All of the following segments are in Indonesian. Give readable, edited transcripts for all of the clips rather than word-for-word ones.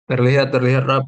Terlihat, terlihat, Rap.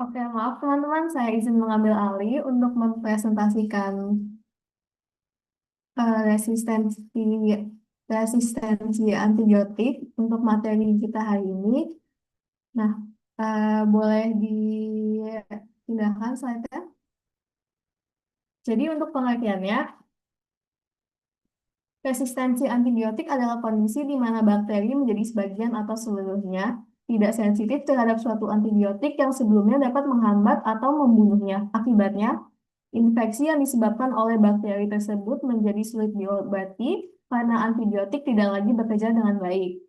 Oke, maaf teman-teman, saya izin mengambil alih untuk mempresentasikan resistensi resistensi antibiotik untuk materi kita hari ini. Nah, boleh dipindahkan slide-nya. Jadi untuk pengertiannya, resistensi antibiotik adalah kondisi di mana bakteri menjadi sebagian atau seluruhnya tidak sensitif terhadap suatu antibiotik yang sebelumnya dapat menghambat atau membunuhnya. Akibatnya, infeksi yang disebabkan oleh bakteri tersebut menjadi sulit diobati karena antibiotik tidak lagi bekerja dengan baik.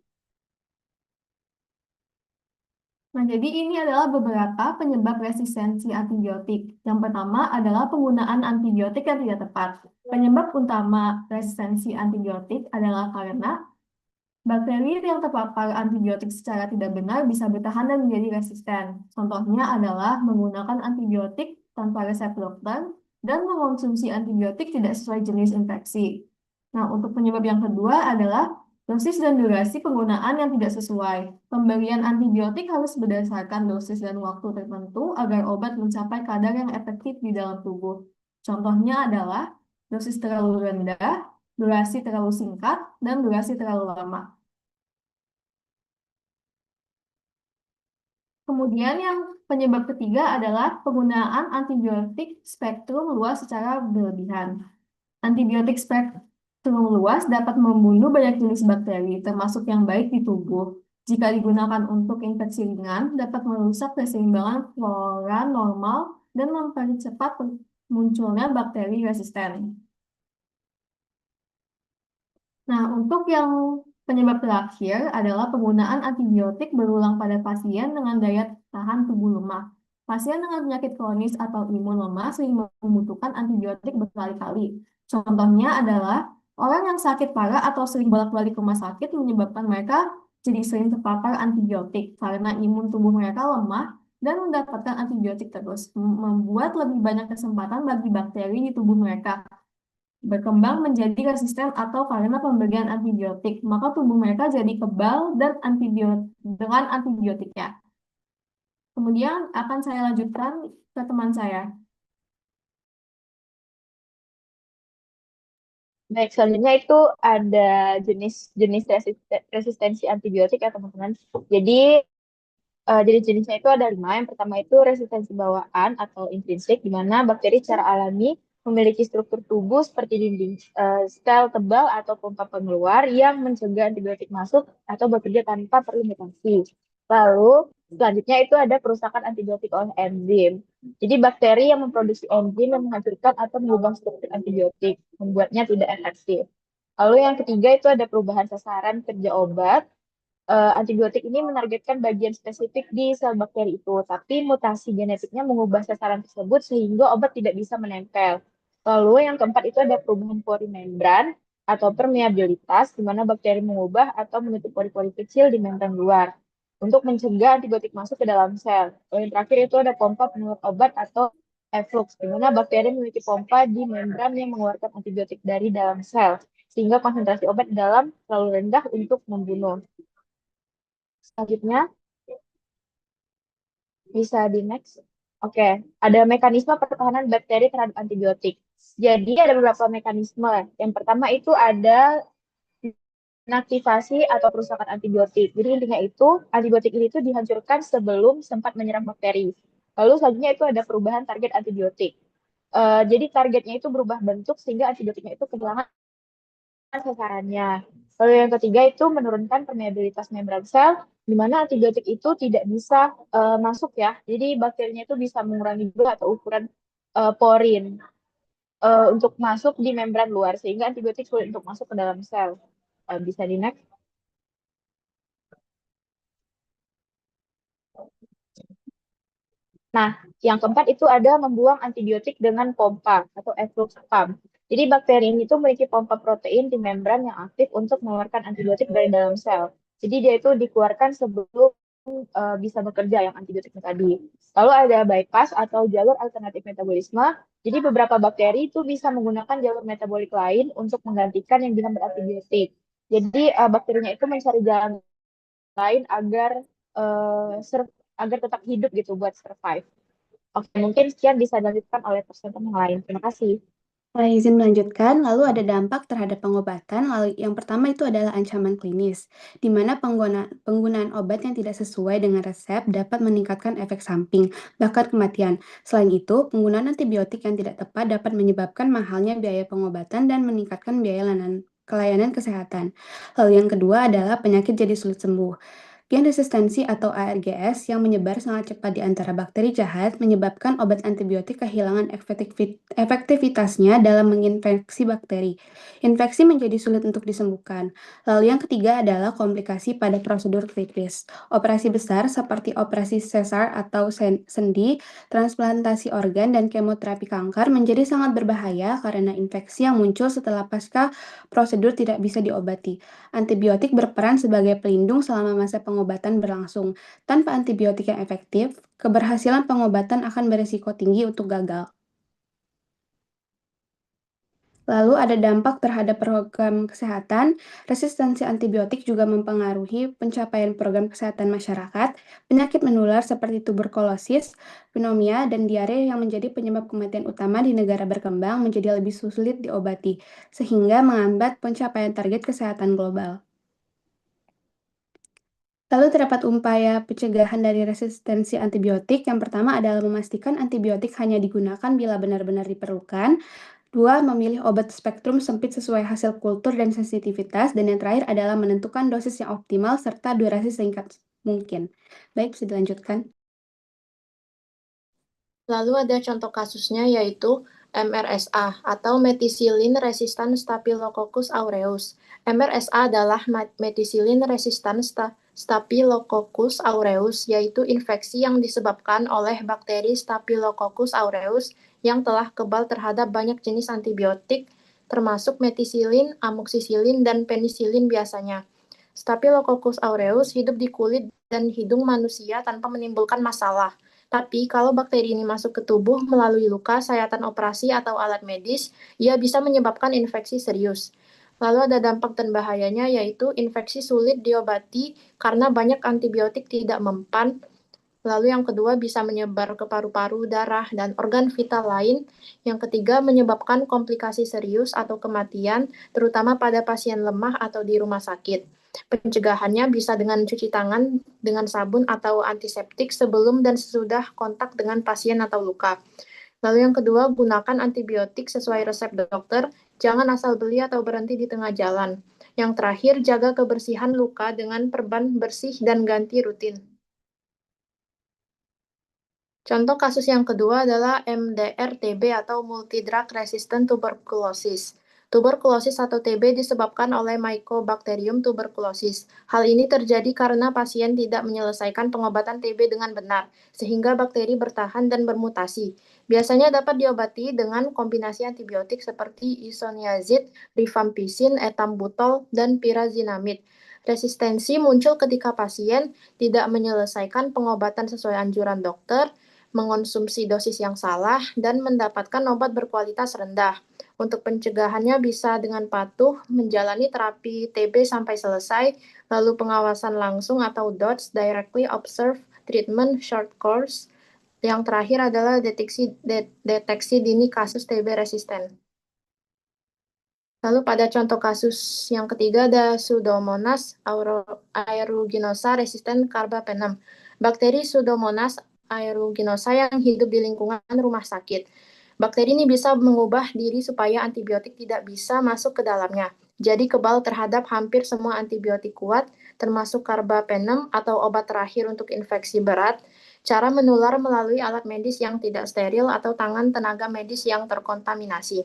Nah, jadi ini adalah beberapa penyebab resistensi antibiotik. Yang pertama adalah penggunaan antibiotik yang tidak tepat. Penyebab utama resistensi antibiotik adalah karena bakteri yang terpapar antibiotik secara tidak benar bisa bertahan dan menjadi resisten. Contohnya adalah menggunakan antibiotik tanpa resep dokter dan mengonsumsi antibiotik tidak sesuai jenis infeksi. Nah, untuk penyebab yang kedua adalah dosis dan durasi penggunaan yang tidak sesuai. Pemberian antibiotik harus berdasarkan dosis dan waktu tertentu agar obat mencapai kadar yang efektif di dalam tubuh. Contohnya adalah dosis terlalu rendah, durasi terlalu singkat, dan durasi terlalu lama. Kemudian yang penyebab ketiga adalah penggunaan antibiotik spektrum luas secara berlebihan. Antibiotik spektrum luas dapat membunuh banyak jenis bakteri, termasuk yang baik di tubuh. Jika digunakan untuk infeksi ringan, dapat merusak keseimbangan flora normal dan mempercepat munculnya bakteri resisten. Nah, untuk yang penyebab terakhir adalah penggunaan antibiotik berulang pada pasien dengan daya tahan tubuh lemah. Pasien dengan penyakit kronis atau imun lemah sering membutuhkan antibiotik berkali-kali. Contohnya adalah orang yang sakit parah atau sering bolak-balik ke rumah sakit menyebabkan mereka jadi sering terpapar antibiotik karena imun tubuh mereka lemah dan mendapatkan antibiotik terus, membuat lebih banyak kesempatan bagi bakteri di tubuh mereka berkembang menjadi resisten atau karena pemberian antibiotik, maka tubuh mereka jadi kebal dan dengan antibiotiknya. Kemudian akan saya lanjutkan ke teman saya. Baik, selanjutnya itu ada jenis-jenis resistensi antibiotik ya teman-teman. Jadi jenis-jenisnya itu ada 5. Yang pertama itu resistensi bawaan atau intrinsik, di mana bakteri secara alami memiliki struktur tubuh seperti dinding sel tebal atau pompa pengeluar yang mencegah antibiotik masuk atau bekerja tanpa perlu mutasi. Lalu selanjutnya itu ada perusakan antibiotik oleh enzim. Jadi bakteri yang memproduksi enzim yang menghancurkan atau mengubah struktur antibiotik, membuatnya tidak efektif. Lalu yang ketiga itu ada perubahan sasaran kerja obat. Antibiotik ini menargetkan bagian spesifik di sel bakteri itu, tapi mutasi genetiknya mengubah sasaran tersebut sehingga obat tidak bisa menempel. Lalu yang keempat itu ada perubahan pori membran atau permeabilitas, di mana bakteri mengubah atau menutup pori-pori kecil di membran luar untuk mencegah antibiotik masuk ke dalam sel. Lalu yang terakhir itu ada pompa penguat obat atau efflux, di mana bakteri memiliki pompa di membran yang mengeluarkan antibiotik dari dalam sel, sehingga konsentrasi obat di dalam terlalu rendah untuk membunuh. Selanjutnya, bisa di next. Oke, ada mekanisme pertahanan bakteri terhadap antibiotik. Jadi ada beberapa mekanisme. Yang pertama itu ada inaktivasi atau perusakan antibiotik. Jadi intinya itu antibiotik ini tuh dihancurkan sebelum sempat menyerang bakteri. Lalu selanjutnya itu ada perubahan target antibiotik. Jadi targetnya itu berubah bentuk sehingga antibiotiknya itu kehilangan sasarannya. Lalu yang ketiga itu menurunkan permeabilitas membran sel, di mana antibiotik itu tidak bisa masuk ya. Jadi bakterinya itu bisa mengurangi jumlah atau ukuran porin untuk masuk di membran luar, sehingga antibiotik sulit untuk masuk ke dalam sel. Bisa di next. Nah, yang keempat itu ada membuang antibiotik dengan pompa atau efflux pump. Jadi bakteri ini tuh memiliki pompa protein di membran yang aktif untuk mengeluarkan antibiotik dari dalam sel. Jadi dia itu dikeluarkan sebelum bisa bekerja yang antibiotiknya tadi. Lalu ada bypass atau jalur alternatif metabolisme. Jadi beberapa bakteri itu bisa menggunakan jalur metabolik lain untuk menggantikan yang diambil antibiotik. Jadi bakterinya itu mencari jalan lain agar agar tetap hidup gitu buat survive. Oke, mungkin sekian bisa dilanjutkan oleh presenter yang lain. Terima kasih. Saya izin melanjutkan, lalu ada dampak terhadap pengobatan. Lalu yang pertama itu adalah ancaman klinis, di mana penggunaan obat yang tidak sesuai dengan resep dapat meningkatkan efek samping, bahkan kematian. Selain itu, penggunaan antibiotik yang tidak tepat dapat menyebabkan mahalnya biaya pengobatan dan meningkatkan biaya kelayanan kesehatan. Lalu yang kedua adalah penyakit jadi sulit sembuh. Gen resistensi atau ARGS yang menyebar sangat cepat di antara bakteri jahat menyebabkan obat antibiotik kehilangan efektivitasnya dalam menginfeksi bakteri. Infeksi menjadi sulit untuk disembuhkan. Lalu yang ketiga adalah komplikasi pada prosedur kritis. Operasi besar seperti operasi sesar atau sendi, transplantasi organ, dan kemoterapi kanker menjadi sangat berbahaya karena infeksi yang muncul setelah pasca prosedur tidak bisa diobati. Antibiotik berperan sebagai pelindung selama masa pengobatan berlangsung. Tanpa antibiotik yang efektif, keberhasilan pengobatan akan berisiko tinggi untuk gagal. Lalu ada dampak terhadap program kesehatan. Resistensi antibiotik juga mempengaruhi pencapaian program kesehatan masyarakat. Penyakit menular seperti tuberkulosis, pneumonia, dan diare yang menjadi penyebab kematian utama di negara berkembang menjadi lebih sulit diobati, sehingga menghambat pencapaian target kesehatan global. Lalu terdapat upaya pencegahan dari resistensi antibiotik. Yang pertama adalah memastikan antibiotik hanya digunakan bila benar-benar diperlukan. Dua, memilih obat spektrum sempit sesuai hasil kultur dan sensitivitas. Dan yang terakhir adalah menentukan dosis yang optimal serta durasi singkat mungkin. Baik, bisa dilanjutkan. Lalu ada contoh kasusnya yaitu MRSA atau Methicillin Resistant Staphylococcus aureus. MRSA adalah Methicillin Resistant Staphylococcus aureus, yaitu infeksi yang disebabkan oleh bakteri Staphylococcus aureus yang telah kebal terhadap banyak jenis antibiotik, termasuk methicillin, amoxicillin, dan penicillin biasanya. Staphylococcus aureus hidup di kulit dan hidung manusia tanpa menimbulkan masalah. Tapi kalau bakteri ini masuk ke tubuh melalui luka, sayatan operasi, atau alat medis, ia bisa menyebabkan infeksi serius. Lalu ada dampak dan bahayanya, yaitu infeksi sulit diobati karena banyak antibiotik tidak mempan. Lalu yang kedua bisa menyebar ke paru-paru, darah, dan organ vital lain. Yang ketiga menyebabkan komplikasi serius atau kematian, terutama pada pasien lemah atau di rumah sakit. Pencegahannya bisa dengan cuci tangan dengan sabun atau antiseptik sebelum dan sesudah kontak dengan pasien atau luka. Lalu yang kedua, gunakan antibiotik sesuai resep dokter, jangan asal beli atau berhenti di tengah jalan. Yang terakhir, jaga kebersihan luka dengan perban bersih dan ganti rutin. Contoh kasus yang kedua adalah MDR-TB atau Multidrug Resistant Tuberculosis. Tuberkulosis atau TB disebabkan oleh Mycobacterium tuberculosis. Hal ini terjadi karena pasien tidak menyelesaikan pengobatan TB dengan benar, sehingga bakteri bertahan dan bermutasi. Biasanya dapat diobati dengan kombinasi antibiotik seperti isoniazid, rifampicin, etambutol, dan pyrazinamide. Resistensi muncul ketika pasien tidak menyelesaikan pengobatan sesuai anjuran dokter, mengonsumsi dosis yang salah, dan mendapatkan obat berkualitas rendah. Untuk pencegahannya bisa dengan patuh menjalani terapi TB sampai selesai, lalu pengawasan langsung atau DOTS, Directly Observed Treatment Short Course. Yang terakhir adalah deteksi dini kasus TB resisten. Lalu pada contoh kasus yang ketiga ada Pseudomonas aeruginosa resisten carbapenem. Bakteri Pseudomonas aeruginosa yang hidup di lingkungan rumah sakit. Bakteri ini bisa mengubah diri supaya antibiotik tidak bisa masuk ke dalamnya. Jadi kebal terhadap hampir semua antibiotik kuat, termasuk karbapenem atau obat terakhir untuk infeksi berat. Cara menular melalui alat medis yang tidak steril atau tangan tenaga medis yang terkontaminasi.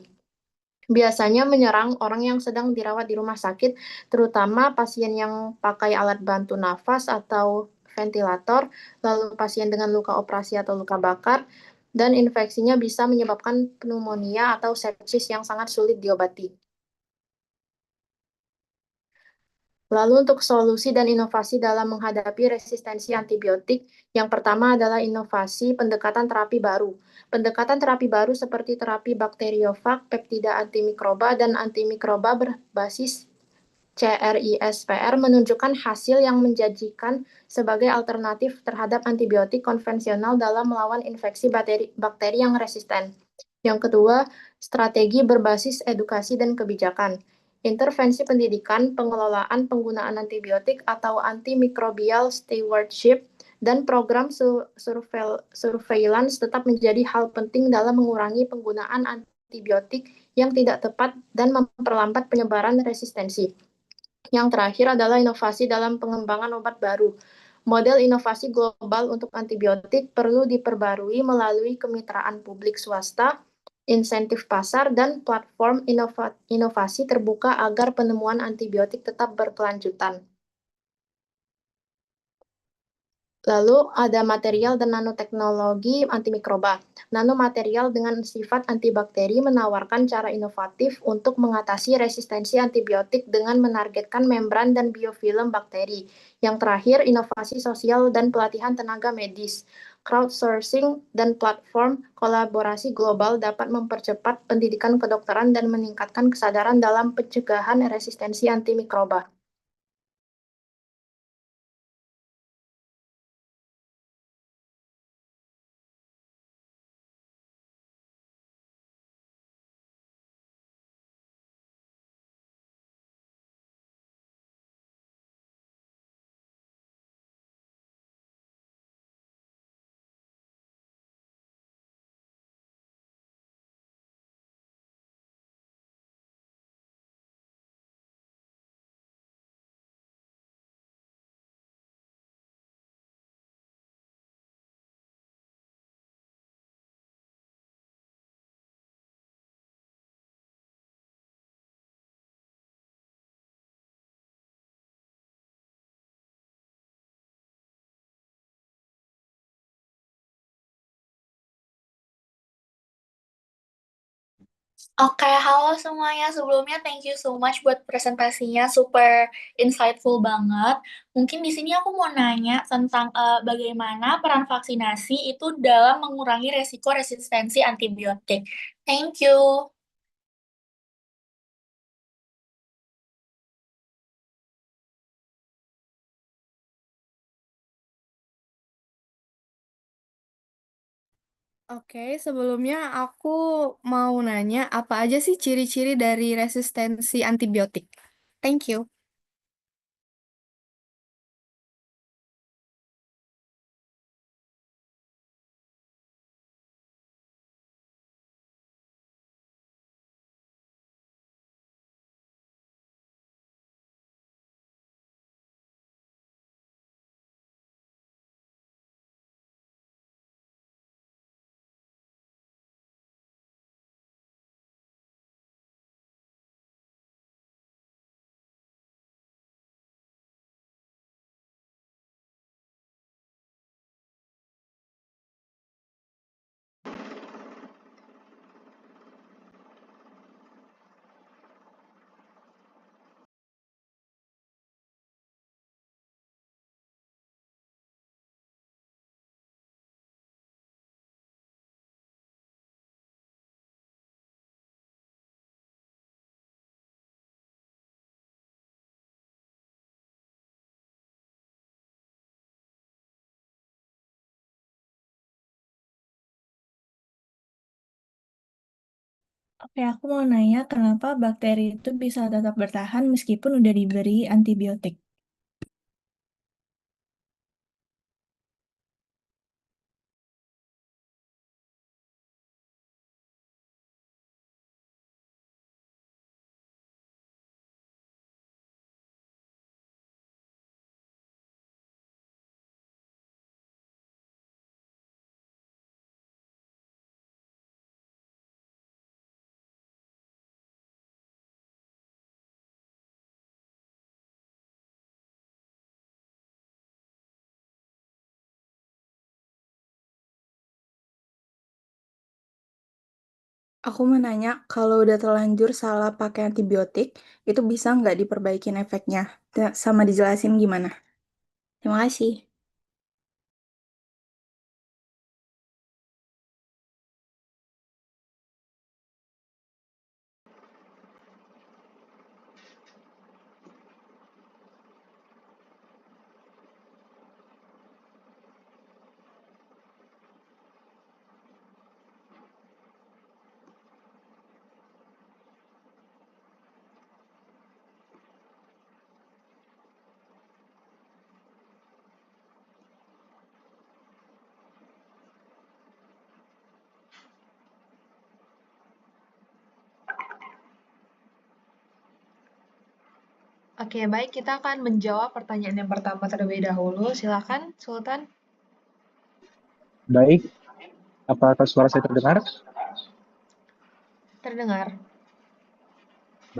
Biasanya menyerang orang yang sedang dirawat di rumah sakit, terutama pasien yang pakai alat bantu nafas atau ventilator, lalu pasien dengan luka operasi atau luka bakar, dan infeksinya bisa menyebabkan pneumonia atau sepsis yang sangat sulit diobati. Lalu untuk solusi dan inovasi dalam menghadapi resistensi antibiotik, yang pertama adalah inovasi pendekatan terapi baru. Pendekatan terapi baru seperti terapi bakteriofag, peptida antimikroba, dan antimikroba berbasis CRISPR menunjukkan hasil yang menjanjikan sebagai alternatif terhadap antibiotik konvensional dalam melawan infeksi bakteri yang resisten. Yang kedua, strategi berbasis edukasi dan kebijakan. Intervensi pendidikan, pengelolaan penggunaan antibiotik atau antimicrobial stewardship, dan program surveillance tetap menjadi hal penting dalam mengurangi penggunaan antibiotik yang tidak tepat dan memperlambat penyebaran resistensi. Yang terakhir adalah inovasi dalam pengembangan obat baru. Model inovasi global untuk antibiotik perlu diperbarui melalui kemitraan publik swasta, insentif pasar, dan platform inovasi terbuka agar penemuan antibiotik tetap berkelanjutan. Lalu ada material dan nanoteknologi antimikroba. Nanomaterial dengan sifat antibakteri menawarkan cara inovatif untuk mengatasi resistensi antibiotik dengan menargetkan membran dan biofilm bakteri. Yang terakhir, inovasi sosial dan pelatihan tenaga medis. Crowdsourcing dan platform kolaborasi global dapat mempercepat pendidikan kedokteran dan meningkatkan kesadaran dalam pencegahan resistensi antimikroba. Oke, halo semuanya. Sebelumnya thank you so much buat presentasinya, super insightful banget. Mungkin di sini aku mau nanya tentang bagaimana peran vaksinasi itu dalam mengurangi resiko resistensi antibiotik. Thank you. Oke, sebelumnya aku mau nanya apa aja sih ciri-ciri dari resistensi antibiotik? Thank you. Oke, aku mau nanya kenapa bakteri itu bisa tetap bertahan meskipun udah diberi antibiotik. Aku mau nanya, kalau udah terlanjur salah pakai antibiotik, itu bisa nggak diperbaikin efeknya? Sama dijelasin gimana? Terima kasih. Oke, baik, kita akan menjawab pertanyaan yang pertama terlebih dahulu. Silakan, Sultan. Baik, apakah suara saya terdengar? Terdengar.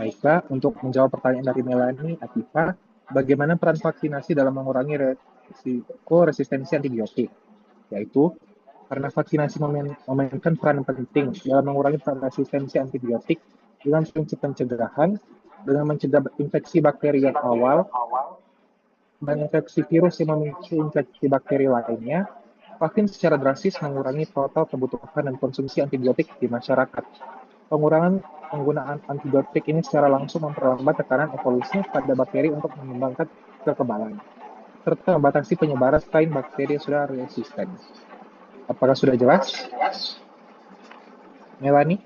Baiklah, untuk menjawab pertanyaan dari Melanie Atifa, bagaimana peran vaksinasi dalam mengurangi risiko resistensi antibiotik? Yaitu, karena vaksinasi memainkan peran penting dalam mengurangi resistensi antibiotik dengan prinsip pencegahan, dengan mencegah infeksi bakteri yang awal, menginfeksi virus yang memicu infeksi bakteri lainnya, vaksin secara drastis mengurangi total kebutuhan dan konsumsi antibiotik di masyarakat. Pengurangan penggunaan antibiotik ini secara langsung memperlambat tekanan evolusinya pada bakteri untuk mengembangkan kekebalan, serta membatasi penyebaran strain bakteri yang sudah resisten. Apakah sudah jelas? Melanie?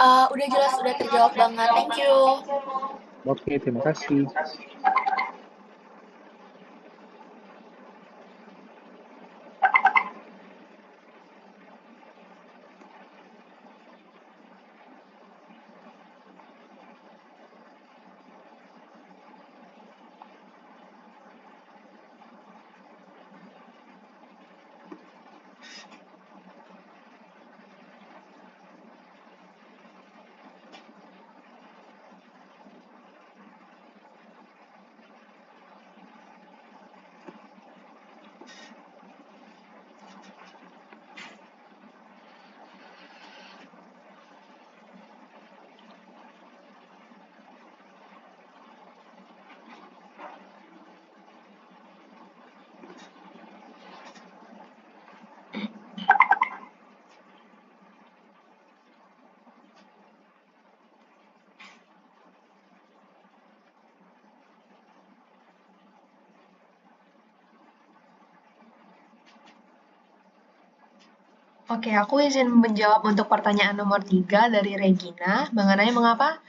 Udah jelas, udah terjawab banget. Thank you. Oke, terima kasih. Oke, aku izin menjawab untuk pertanyaan nomor 3 dari Regina mengenai mengapa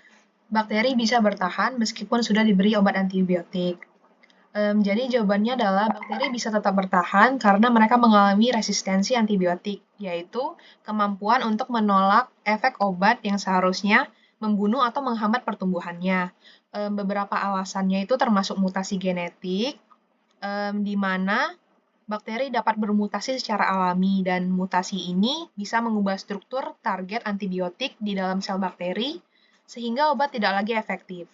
bakteri bisa bertahan meskipun sudah diberi obat antibiotik. Jadi jawabannya adalah bakteri bisa tetap bertahan karena mereka mengalami resistensi antibiotik, yaitu kemampuan untuk menolak efek obat yang seharusnya membunuh atau menghambat pertumbuhannya. Beberapa alasannya itu termasuk mutasi genetik, di mana bakteri dapat bermutasi secara alami dan mutasi ini bisa mengubah struktur target antibiotik di dalam sel bakteri sehingga obat tidak lagi efektif.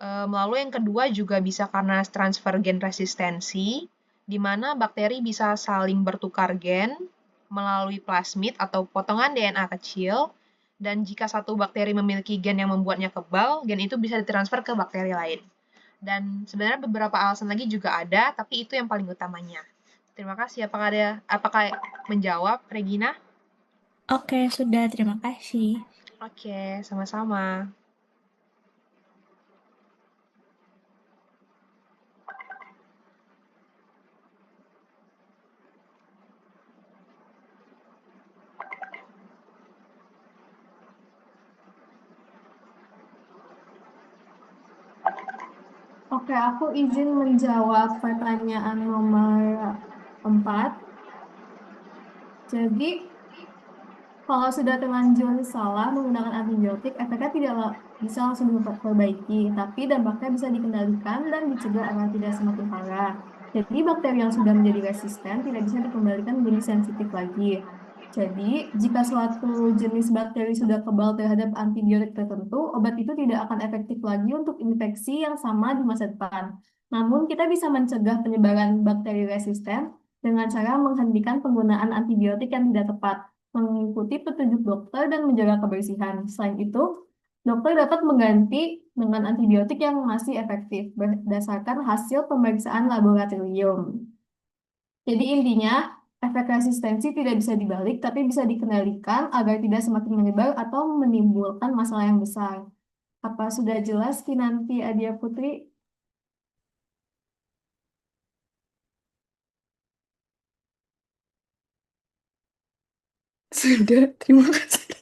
Lalu yang kedua juga bisa karena transfer gen resistensi, di mana bakteri bisa saling bertukar gen melalui plasmid atau potongan DNA kecil, dan jika satu bakteri memiliki gen yang membuatnya kebal, gen itu bisa ditransfer ke bakteri lain. Dan sebenarnya beberapa alasan lagi juga ada, tapi itu yang paling utamanya. Terima kasih. Apakah menjawab, Regina? Oke, sudah. Terima kasih. Oke, sama-sama. Oke, aku izin menjawab pertanyaan nomor 4. Jadi, kalau sudah terlanjur salah menggunakan antibiotik, efeknya tidak bisa langsung diperbaiki, tapi dampaknya bisa dikendalikan dan dicegah agar tidak semakin parah. Jadi, bakteri yang sudah menjadi resisten tidak bisa dikembalikan menjadi sensitif lagi. Jadi, jika suatu jenis bakteri sudah kebal terhadap antibiotik tertentu, obat itu tidak akan efektif lagi untuk infeksi yang sama di masa depan. Namun, kita bisa mencegah penyebaran bakteri resisten dengan cara menghentikan penggunaan antibiotik yang tidak tepat. mengikuti petunjuk dokter dan menjaga kebersihan. Selain itu, dokter dapat mengganti dengan antibiotik yang masih efektif berdasarkan hasil pemeriksaan laboratorium. Jadi intinya, efek resistensi tidak bisa dibalik, tapi bisa dikendalikan agar tidak semakin menyebar atau menimbulkan masalah yang besar. Apa sudah jelas, Kinanti Adia Putri? Sudah, terima kasih.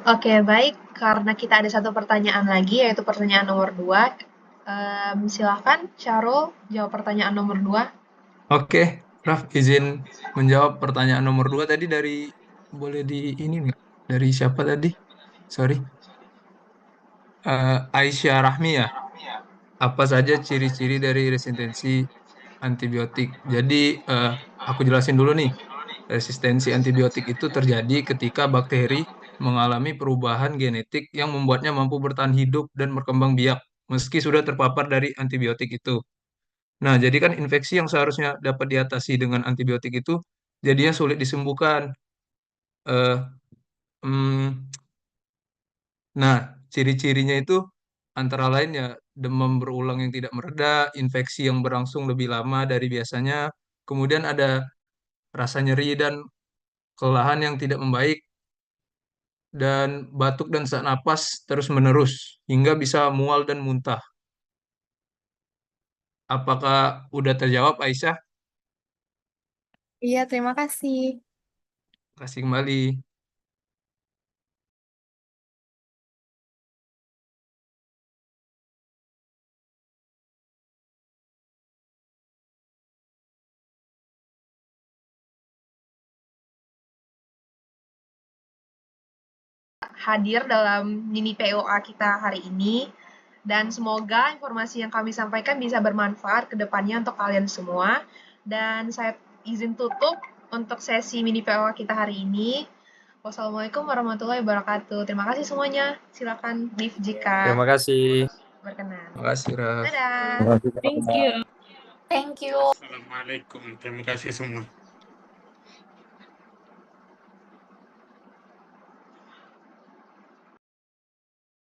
Oke, baik. Karena kita ada satu pertanyaan lagi, yaitu pertanyaan nomor 2. Silahkan, Syarul, jawab pertanyaan nomor 2. Oke, Raf, izin menjawab pertanyaan nomor 2 tadi boleh di ini nggak? Dari siapa tadi? Sorry. Aisyah Rahmi ya? Apa saja ciri-ciri dari resistensi antibiotik? Jadi, aku jelasin dulu nih. Resistensi antibiotik itu terjadi ketika bakteri mengalami perubahan genetik yang membuatnya mampu bertahan hidup dan berkembang biak meski sudah terpapar dari antibiotik itu. Nah, jadi kan infeksi yang seharusnya dapat diatasi dengan antibiotik itu jadinya sulit disembuhkan. Eh, mm, nah, ciri-cirinya itu antara lain ya demam berulang yang tidak mereda, infeksi yang berlangsung lebih lama dari biasanya, kemudian ada rasa nyeri dan kelelahan yang tidak membaik, dan batuk dan sesak napas terus-menerus hingga bisa mual dan muntah. Apakah udah terjawab, Aisyah? Iya, terima kasih. Kasih kembali. Hadir dalam mini POA kita hari ini. Dan semoga informasi yang kami sampaikan bisa bermanfaat ke depannya untuk kalian semua. Dan saya izin tutup untuk sesi mini POA kita hari ini. Wassalamualaikum warahmatullahi wabarakatuh. Terima kasih semuanya. Silakan Liv jika Terima kasih. berkenan. Terima kasih, Raf. Dadah. Thank you. Thank you. Assalamualaikum. Terima kasih semua.